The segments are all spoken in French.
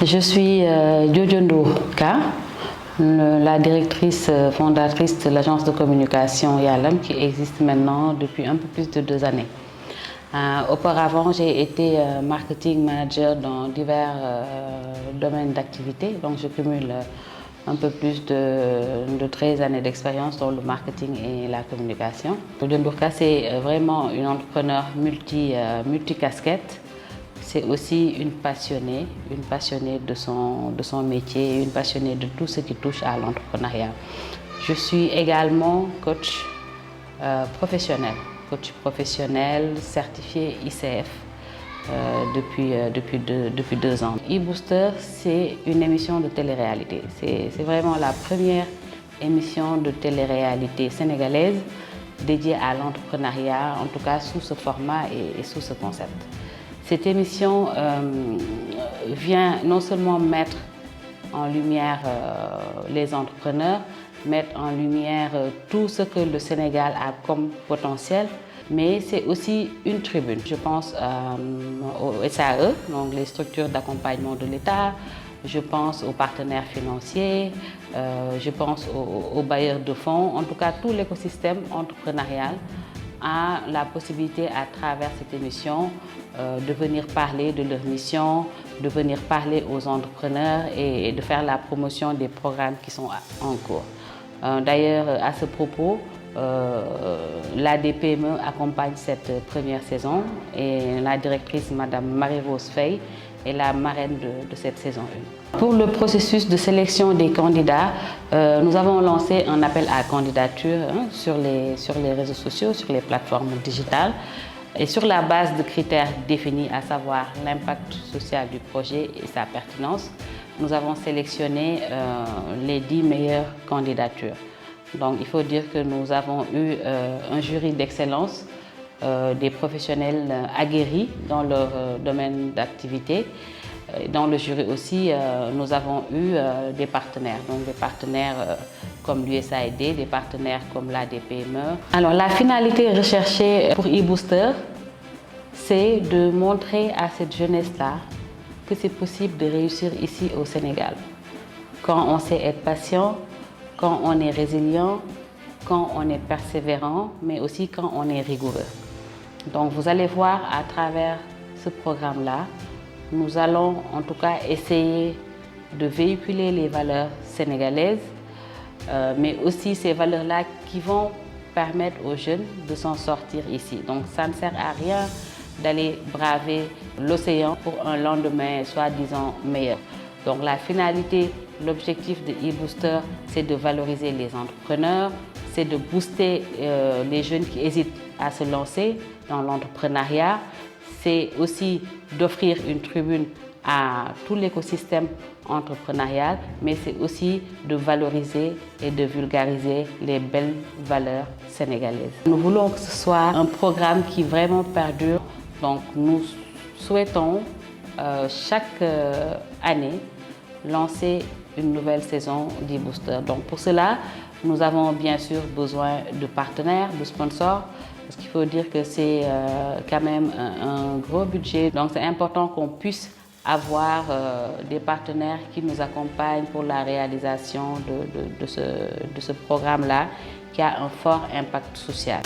Je suis Djodjondo Ka, la directrice fondatrice de l'agence de communication Yalam qui existe maintenant depuis un peu plus de 2 années. Auparavant, j'ai été marketing manager dans divers domaines d'activité, donc je cumule un peu plus de 13 années d'expérience dans le marketing et la communication. Djodjondo Ka, c'est vraiment une entrepreneur multicasquette. C'est aussi une passionnée de son métier, une passionnée de tout ce qui touche à l'entrepreneuriat. Je suis également coach professionnel certifié ICF depuis 2 ans. eBooster, c'est une émission de télé-réalité. C'est vraiment la première émission de télé-réalité sénégalaise dédiée à l'entrepreneuriat, en tout cas sous ce format et sous ce concept. Cette émission vient non seulement mettre en lumière les entrepreneurs, mettre en lumière tout ce que le Sénégal a comme potentiel, mais c'est aussi une tribune. Je pense aux SAE, donc les structures d'accompagnement de l'État, je pense aux partenaires financiers, je pense aux bailleurs de fonds, en tout cas tout l'écosystème entrepreneurial a la possibilité à travers cette émission de venir parler de leur mission, de venir parler aux entrepreneurs et de faire la promotion des programmes qui sont en cours. D'ailleurs, à ce propos, l'ADPME accompagne cette première saison et la directrice, Madame Marie-Rose Faye, est la marraine de cette saison 1. Pour le processus de sélection des candidats, nous avons lancé un appel à candidature sur les réseaux sociaux, sur les plateformes digitales et sur la base de critères définis, à savoir l'impact social du projet et sa pertinence. Nous avons sélectionné les 10 meilleures candidatures. Donc il faut dire que nous avons eu un jury d'excellence, des professionnels aguerris dans leur domaine d'activité. Dans le jury aussi, nous avons eu des partenaires, donc des partenaires comme l'USAID, des partenaires comme l'ADPME. Alors la finalité recherchée pour eBooster, c'est de montrer à cette jeunesse-là que c'est possible de réussir ici au Sénégal. Quand on sait être patient, quand on est résilient, quand on est persévérant, mais aussi quand on est rigoureux. Donc vous allez voir à travers ce programme-là, nous allons en tout cas essayer de véhiculer les valeurs sénégalaises, mais aussi ces valeurs-là qui vont permettre aux jeunes de s'en sortir ici. Donc ça ne sert à rien d'aller braver l'océan pour un lendemain soi-disant meilleur. Donc la finalité, l'objectif de eBooster, c'est de valoriser les entrepreneurs, c'est de booster les jeunes qui hésitent à se lancer dans l'entrepreneuriat. C'est aussi d'offrir une tribune à tout l'écosystème entrepreneurial, mais c'est aussi de valoriser et de vulgariser les belles valeurs sénégalaises. Nous voulons que ce soit un programme qui vraiment perdure. Donc nous souhaitons chaque année lancer une nouvelle saison d'eBooster. Donc pour cela, nous avons bien sûr besoin de partenaires, de sponsors, parce qu'il faut dire que c'est quand même un gros budget. Donc c'est important qu'on puisse avoir des partenaires qui nous accompagnent pour la réalisation de ce programme-là qui a un fort impact social.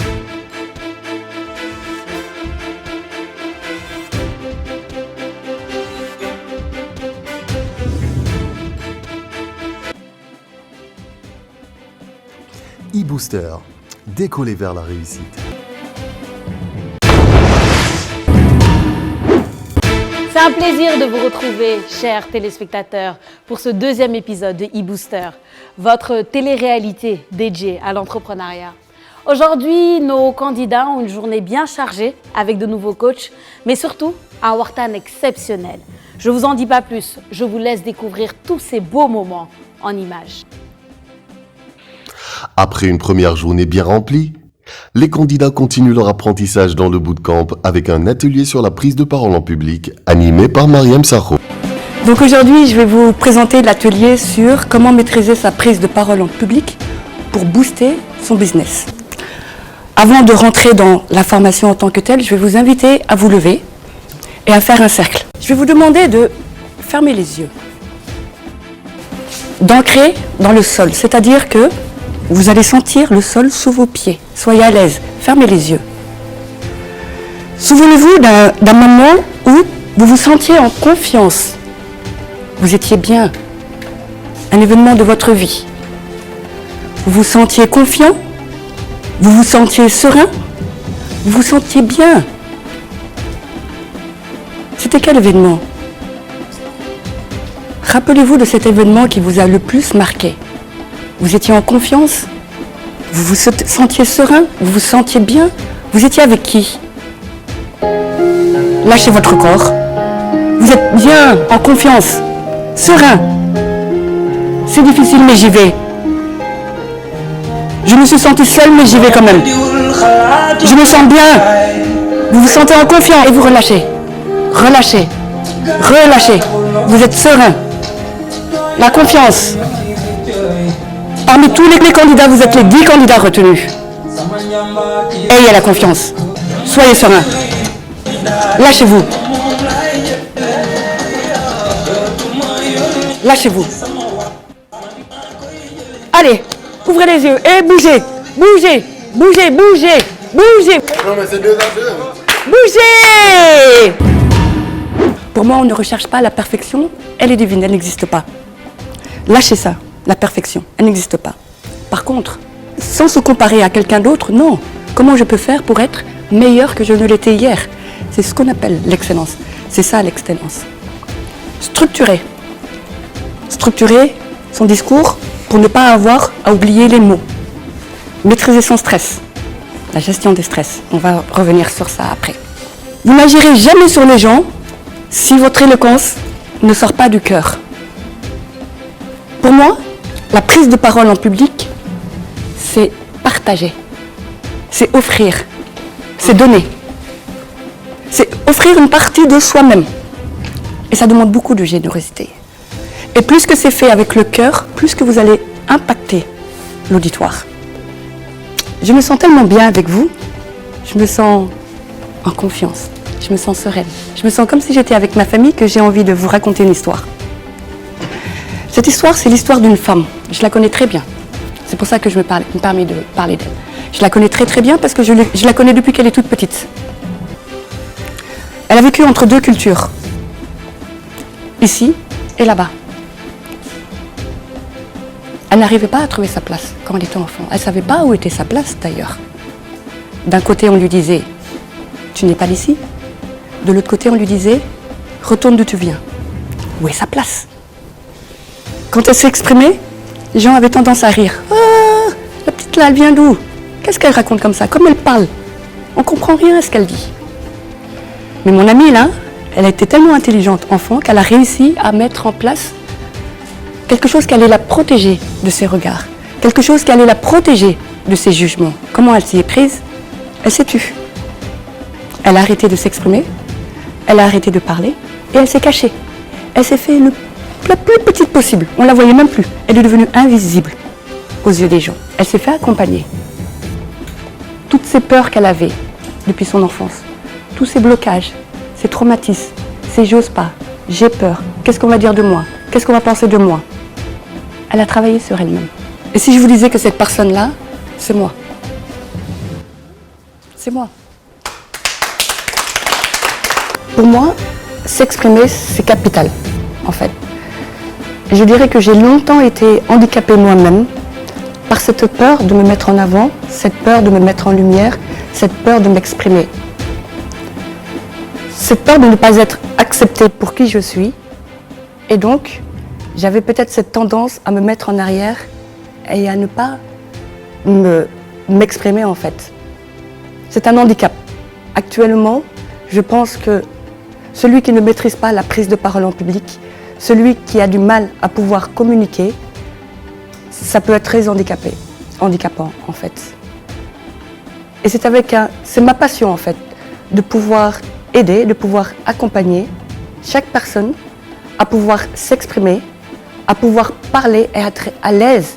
eBooster, décoller vers la réussite. C'est un plaisir de vous retrouver, chers téléspectateurs, pour ce 2e épisode de eBooster, votre télé-réalité dédiée à l'entrepreneuriat. Aujourd'hui, nos candidats ont une journée bien chargée avec de nouveaux coachs, mais surtout un waxtaan exceptionnel. Je ne vous en dis pas plus, je vous laisse découvrir tous ces beaux moments en images. Après une première journée bien remplie, les candidats continuent leur apprentissage dans le bootcamp avec un atelier sur la prise de parole en public animé par Mariam Sakho. Donc aujourd'hui, je vais vous présenter l'atelier sur comment maîtriser sa prise de parole en public pour booster son business. Avant de rentrer dans la formation en tant que telle, je vais vous inviter à vous lever et à faire un cercle. Je vais vous demander de fermez les yeux. D'ancrer dans le sol, c'est-à-dire que vous allez sentir le sol sous vos pieds. Soyez à l'aise, fermez les yeux. Souvenez-vous d'un moment où vous vous sentiez en confiance. Vous étiez bien. Un événement de votre vie. Vous vous sentiez confiant, vous vous sentiez serein, vous vous sentiez bien. C'était quel événement? Rappelez-vous de cet événement qui vous a le plus marqué. Vous étiez en confiance, vous vous sentiez serein, vous vous sentiez bien. Vous étiez avec qui? Lâchez votre corps. Vous êtes bien, en confiance, serein. C'est difficile, mais j'y vais. Je me suis sentie seule, mais j'y vais quand même. Je me sens bien. Vous vous sentez en confiance et vous relâchez. Relâchez. Relâchez. Vous êtes serein. La confiance. Parmi tous les candidats, vous êtes les 10 candidats retenus. Ayez la confiance. Soyez serein. Lâchez-vous. Lâchez-vous. Allez, ouvrez les yeux et bougez. Bougez. Bougez, bougez. Bougez. Non mais c'est 2 à 2. Bougez! Pour moi, on ne recherche pas la perfection. Elle est divine, elle n'existe pas. Lâchez ça, la perfection, elle n'existe pas. Par contre, sans se comparer à quelqu'un d'autre, non. Comment je peux faire pour être meilleur que je ne l'étais hier? C'est ce qu'on appelle l'excellence. C'est ça l'excellence. Structurer. Structurer son discours pour ne pas avoir à oublier les mots. Maîtriser son stress. La gestion des stress. On va revenir sur ça après. Vous n'agirez jamais sur les gens si votre éloquence ne sort pas du cœur. Pour moi, la prise de parole en public, c'est partager, c'est offrir, c'est donner, c'est offrir une partie de soi-même. Et ça demande beaucoup de générosité. Et plus que c'est fait avec le cœur, plus que vous allez impacter l'auditoire. Je me sens tellement bien avec vous, je me sens en confiance, je me sens sereine. Je me sens comme si j'étais avec ma famille, que j'ai envie de vous raconter une histoire. Cette histoire, c'est l'histoire d'une femme. Je la connais très bien. C'est pour ça que je me permets de parler d'elle. Je la connais très très bien parce que je la connais depuis qu'elle est toute petite. Elle a vécu entre 2 cultures, ici et là-bas. Elle n'arrivait pas à trouver sa place quand elle était enfant. Elle ne savait pas où était sa place d'ailleurs. D'un côté, on lui disait « Tu n'es pas d'ici ». De l'autre côté, on lui disait « Retourne d'où tu viens ». Où est sa place? Quand elle s'exprimait, les gens avaient tendance à rire. « Ah, la petite là, elle vient d'où? Qu'est-ce qu'elle raconte comme ça? Comme elle parle. On ne comprend rien à ce qu'elle dit. » Mais mon amie là, elle a été tellement intelligente enfant qu'elle a réussi à mettre en place quelque chose qui allait la protéger de ses regards, quelque chose qui allait la protéger de ses jugements. Comment elle s'y est prise? Elle s'est tue. Elle a arrêté de s'exprimer, elle a arrêté de parler et elle s'est cachée. Elle s'est fait la plus petite possible. On ne la voyait même plus. Elle est devenue invisible aux yeux des gens. Elle s'est fait accompagner. Toutes ces peurs qu'elle avait depuis son enfance, tous ces blocages, ces traumatismes, ces j'ose pas, j'ai peur, qu'est-ce qu'on va dire de moi, qu'est-ce qu'on va penser de moi. Elle a travaillé sur elle-même. Et si je vous disais que cette personne-là, c'est moi. C'est moi. Pour moi, s'exprimer, c'est capital, en fait. Je dirais que j'ai longtemps été handicapée moi-même par cette peur de me mettre en avant, cette peur de me mettre en lumière, cette peur de m'exprimer. Cette peur de ne pas être acceptée pour qui je suis. Et donc, j'avais peut-être cette tendance à me mettre en arrière et à ne pas m'exprimer en fait. C'est un handicap. Actuellement, je pense que celui qui ne maîtrise pas la prise de parole en public, celui qui a du mal à pouvoir communiquer, ça peut être très handicapant en fait. Et c'est ma passion en fait, de pouvoir aider, de pouvoir accompagner chaque personne à pouvoir s'exprimer, à pouvoir parler et être à l'aise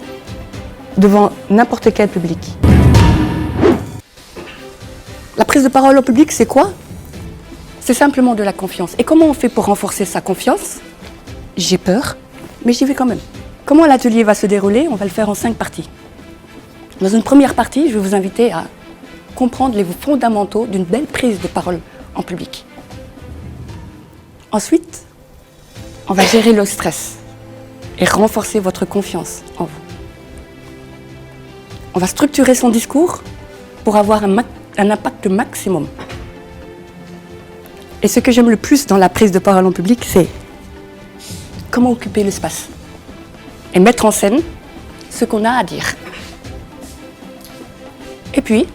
devant n'importe quel public. La prise de parole en public, c'est quoi? C'est simplement de la confiance. Et comment on fait pour renforcer sa confiance? j'ai peur, mais j'y vais quand même. Comment l'atelier va se dérouler? On va le faire en 5 parties. Dans une première partie, je vais vous inviter à comprendre les fondamentaux d'une belle prise de parole en public. Ensuite, on va gérer le stress et renforcer votre confiance en vous. On va structurer son discours pour avoir un impact maximum. Et ce que j'aime le plus dans la prise de parole en public, c'est comment occuper l'espace et mettre en scène ce qu'on a à dire. Et puis,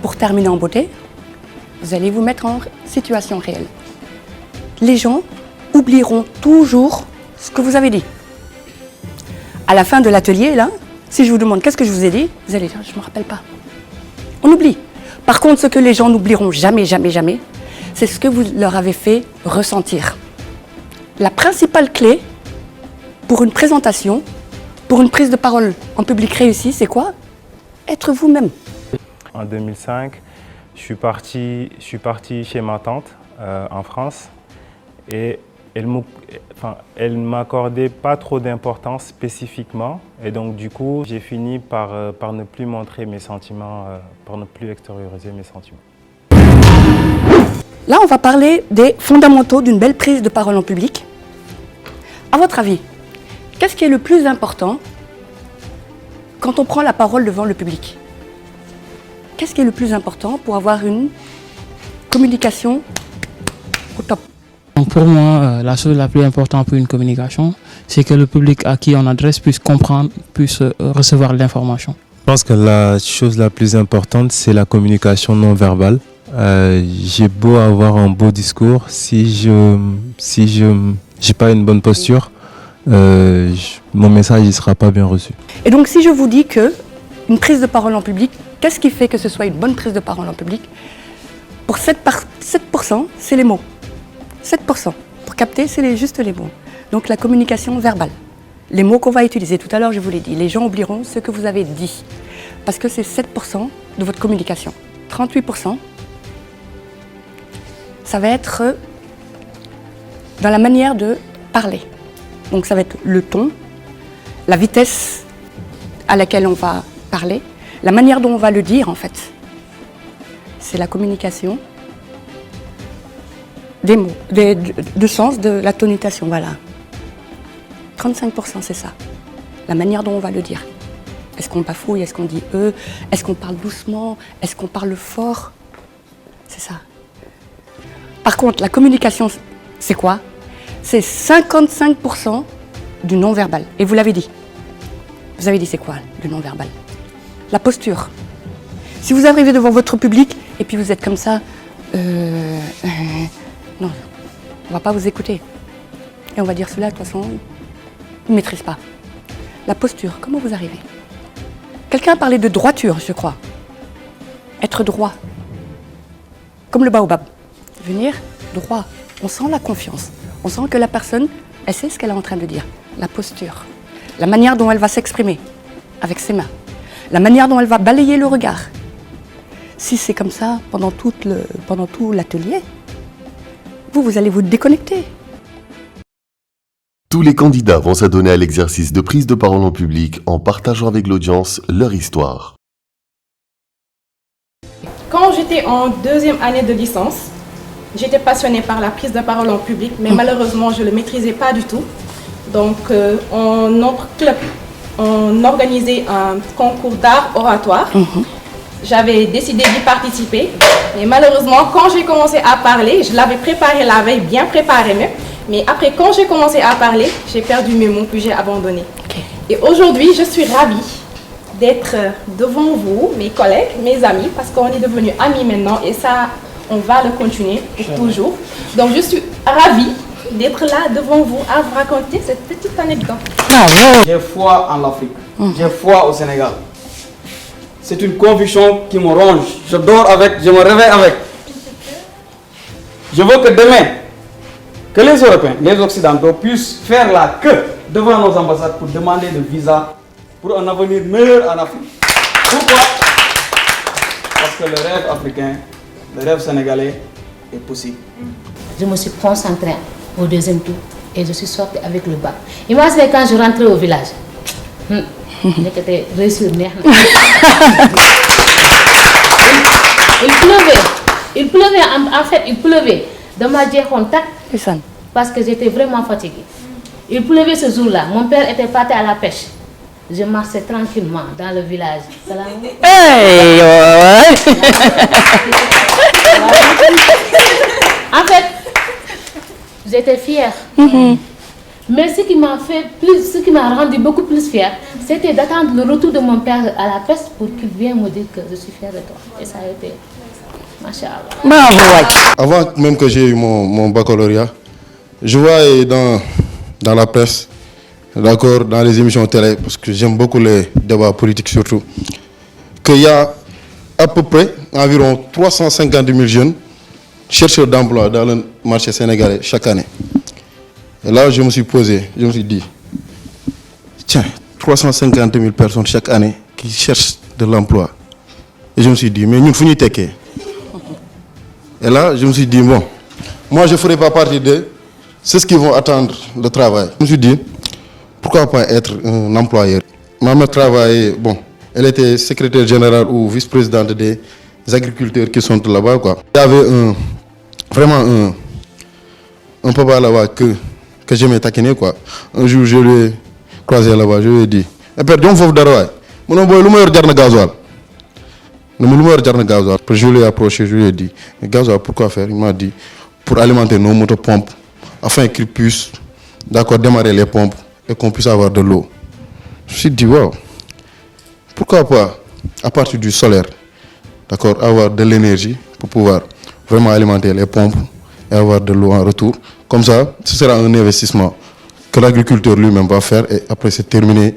pour terminer en beauté, vous allez vous mettre en situation réelle. Les gens oublieront toujours ce que vous avez dit. À la fin de l'atelier, là, si je vous demande qu'est-ce que je vous ai dit, vous allez dire, je ne me rappelle pas. On oublie. Par contre, ce que les gens n'oublieront jamais, jamais, jamais, c'est ce que vous leur avez fait ressentir. La principale clé pour une présentation, pour une prise de parole en public réussie, c'est quoi? Être vous-même. En 2005, je suis parti chez ma tante en France et elle ne m'accordait pas trop d'importance spécifiquement. Et donc du coup, j'ai fini par ne plus montrer mes sentiments, par ne plus extérioriser mes sentiments. Là, on va parler des fondamentaux d'une belle prise de parole en public. À votre avis, qu'est-ce qui est le plus important quand on prend la parole devant le public? Qu'est-ce qui est le plus important pour avoir une communication au top? Donc pour moi, la chose la plus importante pour une communication, c'est que le public à qui on adresse puisse comprendre, puisse recevoir l'information. Je pense que la chose la plus importante, c'est la communication non verbale. J'ai beau avoir un beau discours, si je n'ai pas une bonne posture, mon message ne sera pas bien reçu. Et donc si je vous dis que une prise de parole en public, qu'est-ce qui fait que ce soit une bonne prise de parole en public? Pour 7%, c'est les mots. 7%. Pour capter, c'est juste les mots. Donc la communication verbale. Les mots qu'on va utiliser. Tout à l'heure, je vous l'ai dit, les gens oublieront ce que vous avez dit. Parce que c'est 7% de votre communication. 38%, ça va être dans la manière de parler. Donc ça va être le ton, la vitesse à laquelle on va parler, la manière dont on va le dire en fait. C'est la communication des mots, de sens, de la tonisation, voilà. 35%, c'est ça. La manière dont on va le dire. Est-ce qu'on bafouille, est-ce qu'on dit « eux », est-ce qu'on parle doucement, est-ce qu'on parle fort? C'est ça. Par contre, la communication, c'est quoi? C'est 55% du non-verbal. Et vous l'avez dit. Vous avez dit c'est quoi le non-verbal? La posture. Si vous arrivez devant votre public et puis vous êtes comme ça, non, on ne va pas vous écouter. Et on va dire cela, de toute façon, il ne maîtrise pas. La posture, comment vous arrivez? Quelqu'un a parlé de droiture, je crois. Être droit. Comme le baobab. Venir droit. On sent la confiance. On sent que la personne, elle sait ce qu'elle est en train de dire. La posture. La manière dont elle va s'exprimer avec ses mains. La manière dont elle va balayer le regard. Si c'est comme ça pendant tout l'atelier, vous allez vous déconnecter. Tous les candidats vont s'adonner à l'exercice de prise de parole en public en partageant avec l'audience leur histoire. Quand j'étais en 2e année de licence, j'étais passionnée par la prise de parole en public, mais malheureusement, je ne le maîtrisais pas du tout. Donc, en notre club, on organisait un concours d'art oratoire. J'avais décidé d'y participer, mais malheureusement, quand j'ai commencé à parler, je l'avais préparé la veille, bien préparé même. Mais après, quand j'ai commencé à parler, j'ai perdu mes mots, puis j'ai abandonné. Et aujourd'hui, je suis ravie d'être devant vous, mes collègues, mes amis, parce qu'on est devenus amis maintenant et ça, on va le continuer pour toujours. Donc, je suis ravie d'être là devant vous à vous raconter cette petite anecdote. J'ai foi en l'Afrique, j'ai foi au Sénégal. C'est une conviction qui me ronge. Je dors avec, je me réveille avec. Je veux que demain, que les Européens, les Occidentaux puissent faire la queue devant nos ambassades pour demander le visa pour un avenir meilleur en Afrique. Pourquoi? Parce que le rêve africain, le rêve sénégalais est possible. Je me suis concentrée au deuxième tour Et je suis sortie avec le bac. Imaginez quand je rentrais au village. J'étais réussir. Il pleuvait, en fait, il pleuvait. Dans ma contact, parce que j'étais vraiment fatiguée. Il pleuvait ce jour-là. Mon père était parti à la pêche. Je marchais tranquillement dans le village. En fait, j'étais fière. Mais ce qui m'a rendu beaucoup plus fière, c'était d'attendre le retour de mon père à la pêche pour qu'il vienne me dire que je suis fière de toi. Et ça a été, machallah. Avant même que j'ai eu mon baccalauréat, je voyais dans la presse, d'accord, dans les émissions télé, parce que j'aime beaucoup les débats politiques surtout, qu'il y a à peu près environ 350 000 jeunes chercheurs d'emploi dans le marché sénégalais chaque année. Et là, je me suis dit, tiens, 350 000 personnes chaque année qui cherchent de l'emploi. Et je me suis dit, mais nous, finissons teke. Et là, je me suis dit, bon, moi, je ne ferai pas partie de ceux qui vont attendre le travail. Je me suis dit, pourquoi pas être un employeur? Ma mère travaillait, bon, elle était secrétaire générale ou vice-présidente des agriculteurs qui sont là-bas, quoi. Il y avait vraiment un papa là-bas que j'aimais taquiner, quoi. Un jour, je l'ai croisé là-bas, je lui ai dit, eh père, donc faut d'arrêt. Mon boy, le meilleur jarna gasoil. Le meilleur jarna gasoil. Je l'ai approché, je lui ai dit, mais gasoil, pourquoi faire? Il m'a dit, pour alimenter nos motopompes, afin qu'ils puissent, d'accord, démarrer les pompes et qu'on puisse avoir de l'eau. Je me suis dit, wow, pourquoi pas, à partir du solaire, d'accord, avoir de l'énergie pour pouvoir vraiment alimenter les pompes et avoir de l'eau en retour. Comme ça, ce sera un investissement que l'agriculteur lui-même va faire et après c'est terminé.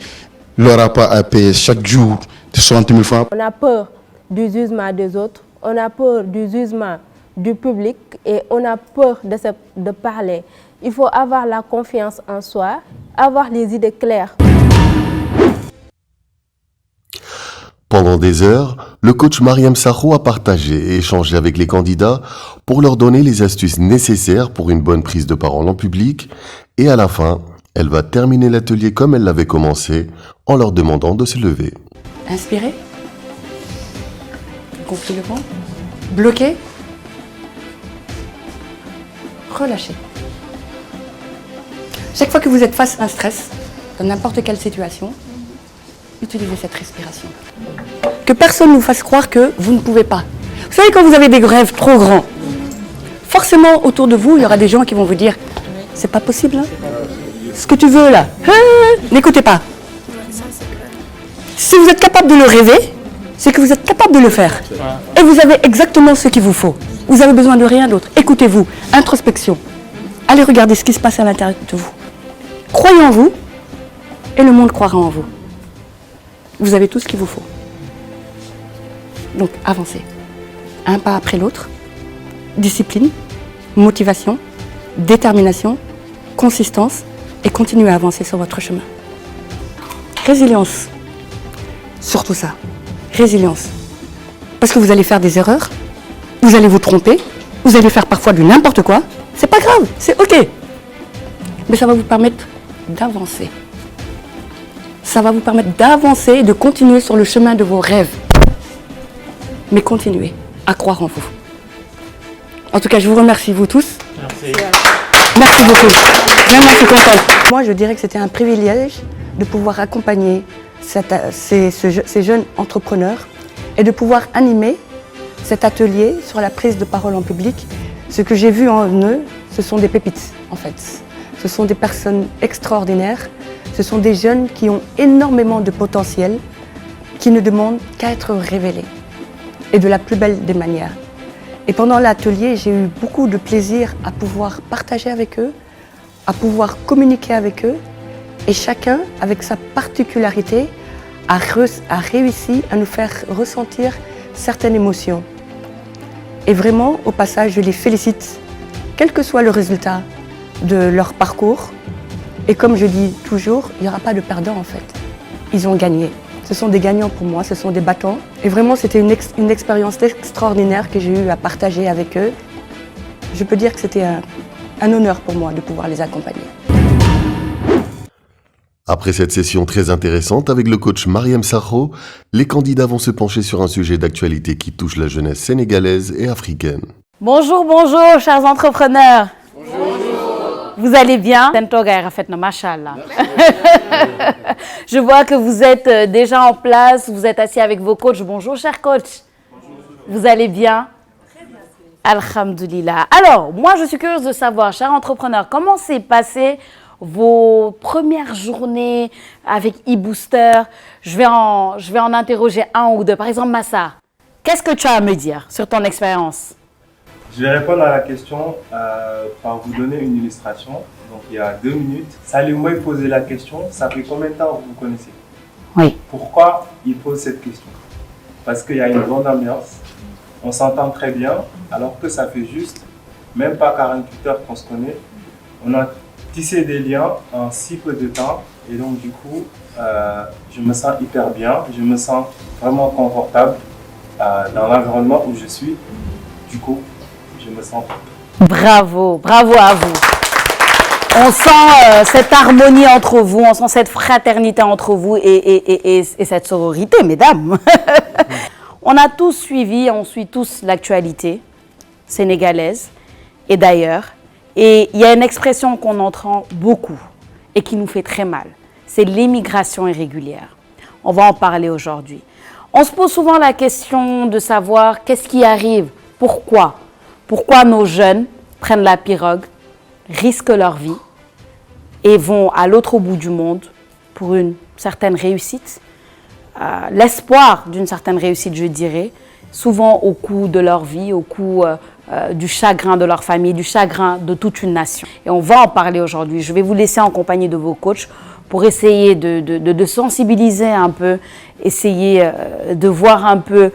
Il n'aura pas à payer chaque jour 60 000 francs. On a peur du jugement des autres, on a peur du jugement du public et on a peur de parler. Il faut avoir la confiance en soi, avoir les idées claires. Pendant des heures, le coach Mariam Sakho a partagé et échangé avec les candidats pour leur donner les astuces nécessaires pour une bonne prise de parole en public. Et à la fin, elle va terminer l'atelier comme elle l'avait commencé, en leur demandant de se lever. Inspirez. Gonflez le ventre. Bloquez. Relâchez. Chaque fois que vous êtes face à un stress, dans n'importe quelle situation, utilisez cette respiration. Que personne ne vous fasse croire que vous ne pouvez pas. Vous savez, quand vous avez des rêves trop grands, forcément autour de vous, il y aura des gens qui vont vous dire « c'est pas possible, hein? Ce que tu veux là, n'écoutez pas ». Si vous êtes capable de le rêver, c'est que vous êtes capable de le faire. Et vous avez exactement ce qu'il vous faut. Vous avez besoin de rien d'autre. Écoutez-vous, introspection. Allez regarder ce qui se passe à l'intérieur de vous. Croyez en vous et le monde croira en vous. Vous avez tout ce qu'il vous faut. Donc avancez. Un pas après l'autre. Discipline, motivation, détermination, consistance et continuez à avancer sur votre chemin. Résilience. Surtout ça. Résilience. Parce que vous allez faire des erreurs, vous allez vous tromper, vous allez faire parfois du n'importe quoi. C'est pas grave, c'est ok. Mais ça va vous permettre d'avancer. Ça va vous permettre d'avancer et de continuer sur le chemin de vos rêves. Mais continuez à croire en vous. En tout cas, je vous remercie, vous tous. Merci. Merci beaucoup. Vraiment, je suis contente. Moi, je dirais que c'était un privilège de pouvoir accompagner ces jeunes entrepreneurs et de pouvoir animer cet atelier sur la prise de parole en public. Ce que j'ai vu en eux, ce sont des pépites, en fait. Ce sont des personnes extraordinaires. Ce sont des jeunes qui ont énormément de potentiel, qui ne demandent qu'à être révélés. Et de la plus belle des manières. Et pendant l'atelier, j'ai eu beaucoup de plaisir à pouvoir partager avec eux, à pouvoir communiquer avec eux. Et chacun, avec sa particularité, a réussi à nous faire ressentir certaines émotions. Et vraiment, au passage, je les félicite, quel que soit le résultat de leur parcours. Et comme je dis toujours, il n'y aura pas de perdants en fait. Ils ont gagné. Ce sont des gagnants pour moi, ce sont des battants. Et vraiment, c'était une expérience extraordinaire que j'ai eu à partager avec eux. Je peux dire que c'était un honneur pour moi de pouvoir les accompagner. Après cette session très intéressante avec le coach Mariam Sakho, les candidats vont se pencher sur un sujet d'actualité qui touche la jeunesse sénégalaise et africaine. Bonjour, bonjour, chers entrepreneurs. Bonjour. Vous allez bien? Machallah. Je vois que vous êtes déjà en place, vous êtes assis avec vos coachs. Bonjour, chers coachs. Bonjour. Vous allez bien? Très bien. Alhamdoulilah. Alors, moi, je suis curieuse de savoir, chers entrepreneurs, comment s'est passé vos premières journées avec eBooster? Je vais en interroger un ou deux. Par exemple, Massa, qu'est-ce que tu as à me dire sur ton expérience? Je vais répondre à la question par vous donner une illustration. Donc, il y a 2 minutes, Salim Moué posait la question, ça fait combien de temps vous vous connaissez? Oui. Pourquoi il pose cette question? Parce qu'il y a une grande ambiance, on s'entend très bien, alors que ça fait juste même pas 48 heures qu'on se connaît. On a tissé des liens en si peu de temps, et donc du coup, je me sens hyper bien, je me sens vraiment confortable dans l'environnement où je suis. Du coup, je me sens... Bravo, bravo à vous. On sent cette harmonie entre vous, on sent cette fraternité entre vous et cette sororité, mesdames. On a tous suivi, on suit tous l'actualité sénégalaise et d'ailleurs. Et il y a une expression qu'on entend beaucoup et qui nous fait très mal. C'est l'immigration irrégulière. On va en parler aujourd'hui. On se pose souvent la question de savoir qu'est-ce qui arrive, pourquoi? Pourquoi nos jeunes prennent la pirogue, risquent leur vie et vont à l'autre bout du monde pour une certaine réussite, l'espoir d'une certaine réussite, je dirais, souvent au coût de leur vie, au coût du chagrin de leur famille, du chagrin de toute une nation. Et on va en parler aujourd'hui. Je vais vous laisser en compagnie de vos coachs pour essayer de sensibiliser un peu, essayer de voir un peu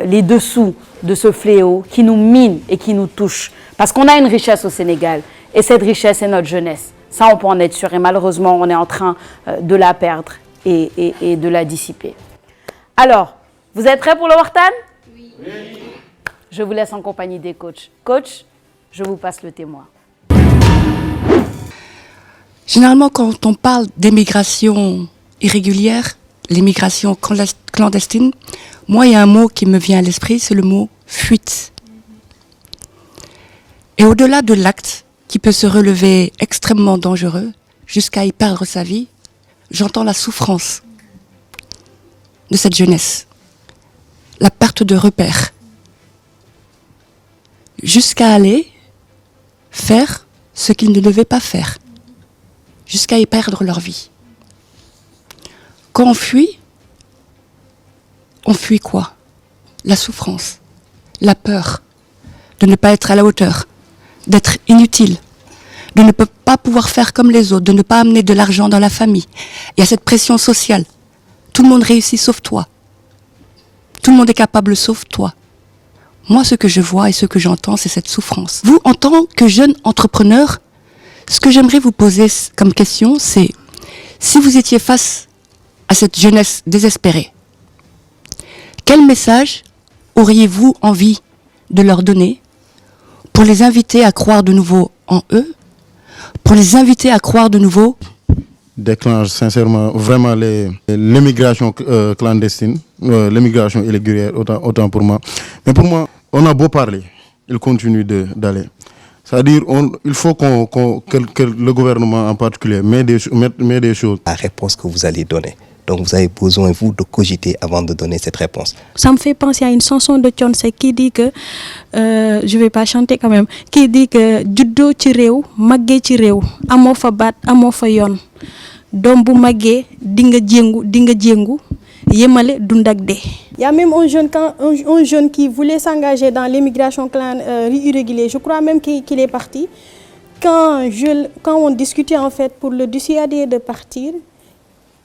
les dessous de ce fléau qui nous mine et qui nous touche. Parce qu'on a une richesse au Sénégal et cette richesse est notre jeunesse. Ça, on peut en être sûr et malheureusement, on est en train de la perdre et de la dissiper. Alors, vous êtes prêts pour le Wartan? Oui. Je vous laisse en compagnie des coachs. Coach, je vous passe le témoin. Généralement, quand on parle d'émigration irrégulière, l'immigration clandestine, moi, il y a un mot qui me vient à l'esprit, c'est le mot fuite. Et au-delà de l'acte qui peut se relever extrêmement dangereux, jusqu'à y perdre sa vie, j'entends la souffrance de cette jeunesse, la perte de repères, jusqu'à aller faire ce qu'ils ne devaient pas faire, jusqu'à y perdre leur vie. Quand on fuit quoi? La souffrance, la peur de ne pas être à la hauteur, d'être inutile, de ne pas pouvoir faire comme les autres, de ne pas amener de l'argent dans la famille. Il y a cette pression sociale. Tout le monde réussit sauf toi. Tout le monde est capable sauf toi. Moi, ce que je vois et ce que j'entends, c'est cette souffrance. Vous, en tant que jeune entrepreneur, ce que j'aimerais vous poser comme question, c'est si vous étiez face à cette jeunesse désespérée, quel message auriez-vous envie de leur donner pour les inviter à croire de nouveau en eux, pour les inviter à croire de nouveau? Déclenche sincèrement vraiment l'immigration clandestine, l'immigration irrégulière, autant pour moi. Mais pour moi, on a beau parler, il continue d'aller. C'est-à-dire il faut que le gouvernement en particulier met des choses. La réponse que vous allez donner. Donc vous avez besoin, vous, de cogiter avant de donner cette réponse. Ça me fait penser à une chanson de Thione Seck qui dit que, je vais pas chanter quand même, qui dit que Juddo ci réew, maggé ci réew, amo fa baat, amo fa yoon. Doom bu maggé, dinga jéngu, yemale dund ak dé. Il y a même un jeune qui voulait s'engager dans l'immigration irrégulière. Je crois même qu'il est parti. Quand on discutait en fait pour le dissuader de partir,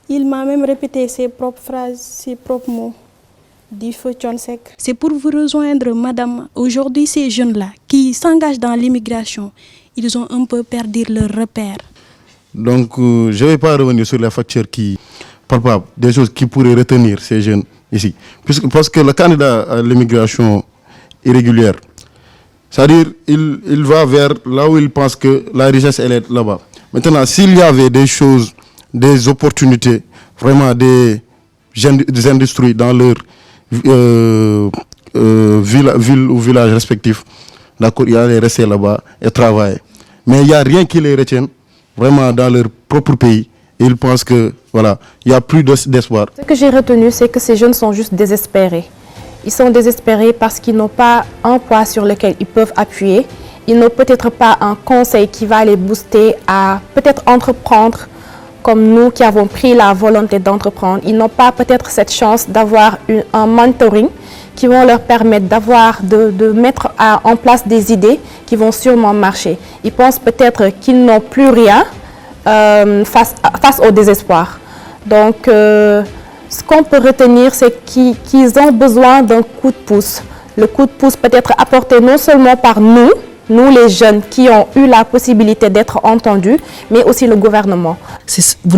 il m'a même répété ses propres phrases, ses propres mots. Du feu Thione Seck. C'est pour vous rejoindre, madame. Aujourd'hui, ces jeunes-là qui s'engagent dans l'immigration, ils ont un peu perdu leur repère. Donc, je ne vais pas revenir sur les facteurs palpables, des choses qui pourraient retenir ces jeunes ici. Parce que le candidat à l'immigration irrégulière, c'est-à-dire il va vers là où il pense que la richesse elle est là-bas. Maintenant, s'il y avait des choses des opportunités, vraiment des industries dans leur ville ou village respectif. D'accord, il y a les rester là-bas et travailler. Mais il n'y a rien qui les retienne vraiment dans leur propre pays. Et ils pensent que, voilà, il n'y a plus d'espoir. Ce que j'ai retenu, c'est que ces jeunes sont juste désespérés. Ils sont désespérés parce qu'ils n'ont pas un poids sur lequel ils peuvent appuyer. Ils n'ont peut-être pas un conseil qui va les booster à peut-être entreprendre comme nous qui avons pris la volonté d'entreprendre. Ils n'ont pas peut-être cette chance d'avoir un mentoring qui vont leur permettre de mettre en place des idées qui vont sûrement marcher. Ils pensent peut-être qu'ils n'ont plus rien face au désespoir. Donc, ce qu'on peut retenir, c'est qu'ils ont besoin d'un coup de pouce. Le coup de pouce peut être apporté non seulement par nous les jeunes qui ont eu la possibilité d'être entendus, mais aussi le gouvernement. Vous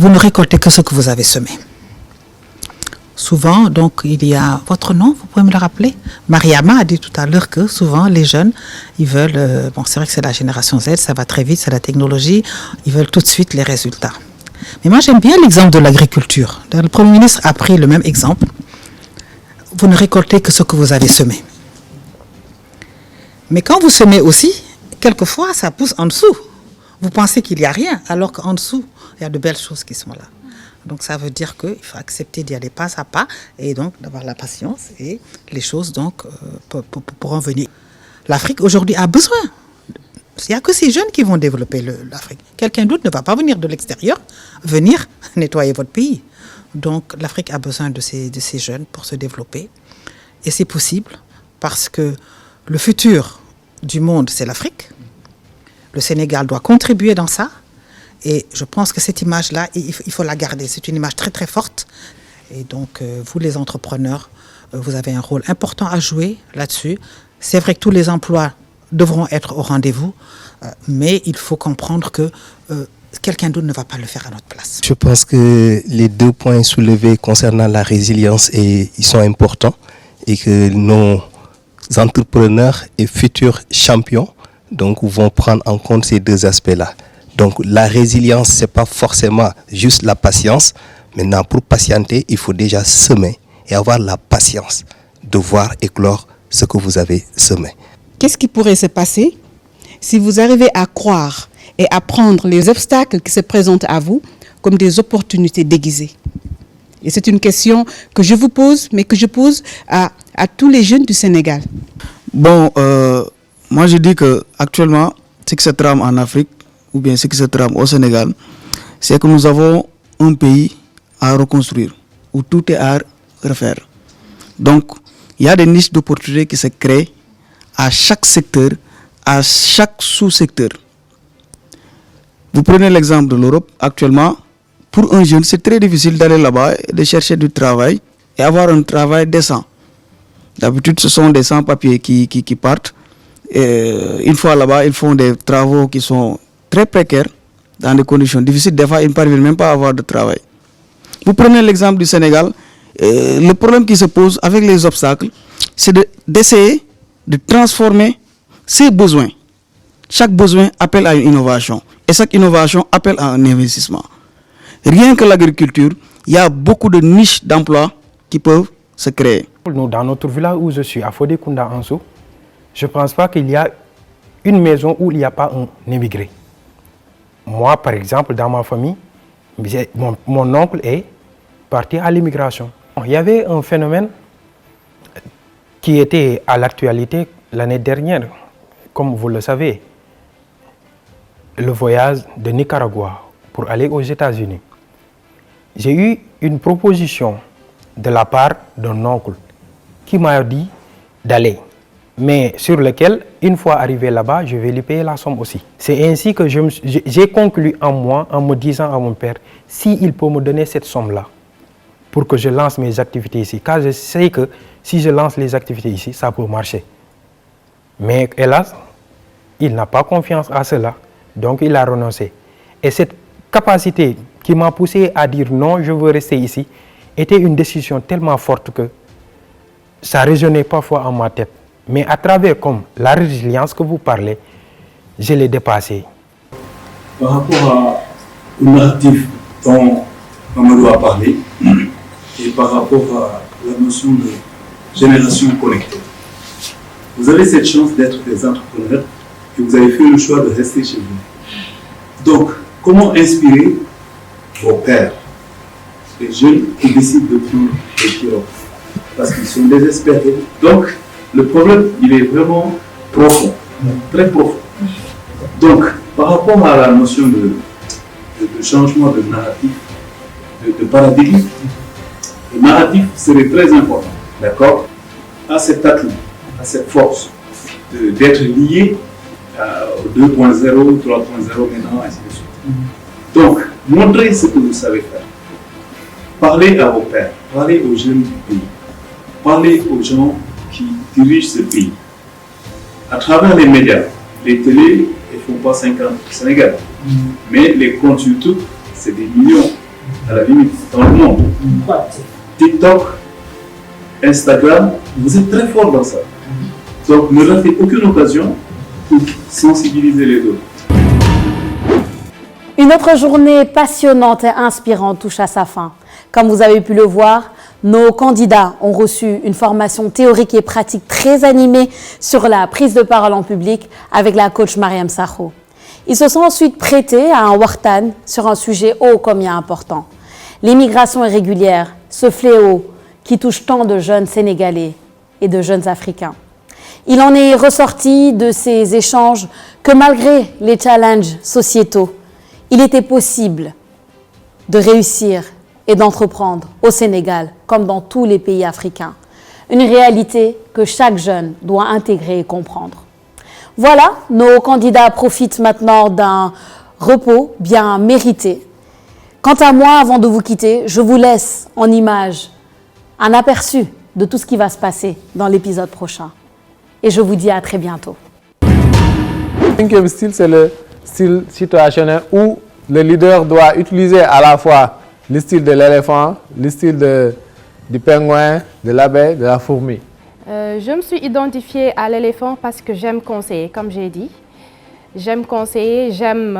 ne récoltez que ce que vous avez semé. Souvent, donc, il y a votre nom, vous pouvez me le rappeler? Mariama a dit tout à l'heure que souvent les jeunes, ils veulent, bon, c'est vrai que c'est la génération Z, ça va très vite, c'est la technologie, ils veulent tout de suite les résultats. Mais moi, j'aime bien l'exemple de l'agriculture. Le Premier ministre a pris le même exemple. Vous ne récoltez que ce que vous avez semé. Mais quand vous semez aussi, quelquefois, ça pousse en dessous. Vous pensez qu'il n'y a rien, alors qu'en dessous, il y a de belles choses qui sont là. Donc ça veut dire qu'il faut accepter d'y aller pas à pas et donc d'avoir la patience et les choses donc pourront venir. L'Afrique aujourd'hui a besoin. Il n'y a que ces jeunes qui vont développer l'Afrique. Quelqu'un d'autre ne va pas venir de l'extérieur, venir nettoyer votre pays. Donc l'Afrique a besoin de ces jeunes pour se développer. Et c'est possible parce que le futur du monde, c'est l'Afrique. Le Sénégal doit contribuer dans ça. Et je pense que cette image-là, il faut la garder. C'est une image très très forte. Et donc, vous les entrepreneurs, vous avez un rôle important à jouer là-dessus. C'est vrai que tous les emplois devront être au rendez-vous, mais il faut comprendre que quelqu'un d'autre ne va pas le faire à notre place. Je pense que les 2 points soulevés concernant la résilience, ils sont importants et que nos entrepreneurs et futurs champions donc, vont prendre en compte ces 2 aspects-là. Donc la résilience, ce n'est pas forcément juste la patience. Maintenant, pour patienter, il faut déjà semer et avoir la patience de voir éclore ce que vous avez semé. Qu'est-ce qui pourrait se passer si vous arrivez à croire et à prendre les obstacles qui se présentent à vous comme des opportunités déguisées? Et c'est une question que je vous pose, mais que je pose à tous les jeunes du Sénégal. Bon, moi je dis qu'actuellement, ce qui se trame en Afrique, ou bien ce qui se trame au Sénégal, c'est que nous avons un pays à reconstruire, où tout est à refaire. Donc, il y a des niches d'opportunités qui se créent à chaque secteur, à chaque sous-secteur. Vous prenez l'exemple de l'Europe, actuellement, pour un jeune, c'est très difficile d'aller là-bas et de chercher du travail et avoir un travail décent. D'habitude, ce sont des sans-papiers qui partent. Et une fois là-bas, ils font des travaux qui sont très précaires, dans des conditions difficiles. Des fois, ils ne parviennent même pas à avoir de travail. Vous prenez l'exemple du Sénégal. Le problème qui se pose avec les obstacles, c'est d'essayer de transformer ces besoins. Chaque besoin appelle à une innovation. Et chaque innovation appelle à un investissement. Rien que l'agriculture, il y a beaucoup de niches d'emplois qui peuvent se créer. Nous, dans notre village où je suis, à Fodé-Kounda, Ansou, je ne pense pas qu'il y a une maison où il n'y a pas un émigré. Moi, par exemple, dans ma famille, mon oncle est parti à l'immigration. Il y avait un phénomène qui était à l'actualité l'année dernière, comme vous le savez, le voyage de Nicaragua pour aller aux États-Unis. J'ai eu une proposition de la part d'un oncle qui m'a dit d'aller, mais sur lequel, une fois arrivé là-bas, je vais lui payer la somme aussi. C'est ainsi que j'ai conclu en moi, en me disant à mon père, s'il peut me donner cette somme-là, pour que je lance mes activités ici, car je sais que si je lance les activités ici, ça peut marcher. Mais hélas, il n'a pas confiance à cela, donc il a renoncé. Et cette capacité qui m'a poussé à dire non, je veux rester ici, était une décision tellement forte que ça résonnait parfois en ma tête. Mais à travers comme la résilience que vous parlez, je l'ai dépassée. Par rapport à une active dont Mamadou a parlé, et par rapport à la notion de génération connectée. Vous avez cette chance d'être des entrepreneurs et vous avez fait le choix de rester chez vous. Donc, comment inspirer vos pairs, les jeunes qui décident de prendre des pirogues parce qu'ils sont désespérés. Donc, le problème, il est vraiment profond, très profond. Donc, par rapport à la notion de changement de narratif, de paradigme, le narratif serait très important, d'accord, à cet atout, à cette force d'être lié au 2.0, 3.0 maintenant, ainsi de suite. Donc, montrez ce que vous savez faire. Parlez à vos pairs, parlez aux jeunes du pays, parlez aux gens qui dirigent ce pays. À travers les médias, les télés, ils ne font pas 50 au Sénégal, mais les comptes YouTube, c'est des millions, à la limite, dans le monde. TikTok, Instagram, vous êtes très fort dans ça. Donc ne ratez aucune occasion pour sensibiliser les autres. Une autre journée passionnante et inspirante touche à sa fin. Comme vous avez pu le voir, nos candidats ont reçu une formation théorique et pratique très animée sur la prise de parole en public avec la coach Mariam Sakho. Ils se sont ensuite prêtés à un wartan sur un sujet ô combien important. L'immigration irrégulière, ce fléau qui touche tant de jeunes Sénégalais et de jeunes Africains. Il en est ressorti de ces échanges que malgré les challenges sociétaux, il était possible de réussir et d'entreprendre au Sénégal comme dans tous les pays africains. Une réalité que chaque jeune doit intégrer et comprendre. Voilà, nos candidats profitent maintenant d'un repos bien mérité. Quant à moi, avant de vous quitter, je vous laisse en image un aperçu de tout ce qui va se passer dans l'épisode prochain. Et je vous dis à très bientôt. Le cinquième style, c'est le style situationnel où le leader doit utiliser à la fois le style de l'éléphant, le style du pingouin, de l'abeille, de la fourmi. Je me suis identifiée à l'éléphant parce que j'aime conseiller, comme j'ai dit. J'aime conseiller, j'aime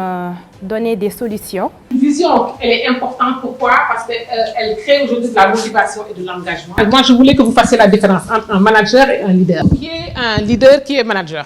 donner des solutions. Une vision, elle est importante. Pourquoi? Parce qu'elle crée aujourd'hui de la motivation et de l'engagement. Moi, je voulais que vous fassiez la différence entre un manager et un leader. Qui est un leader, qui est manager?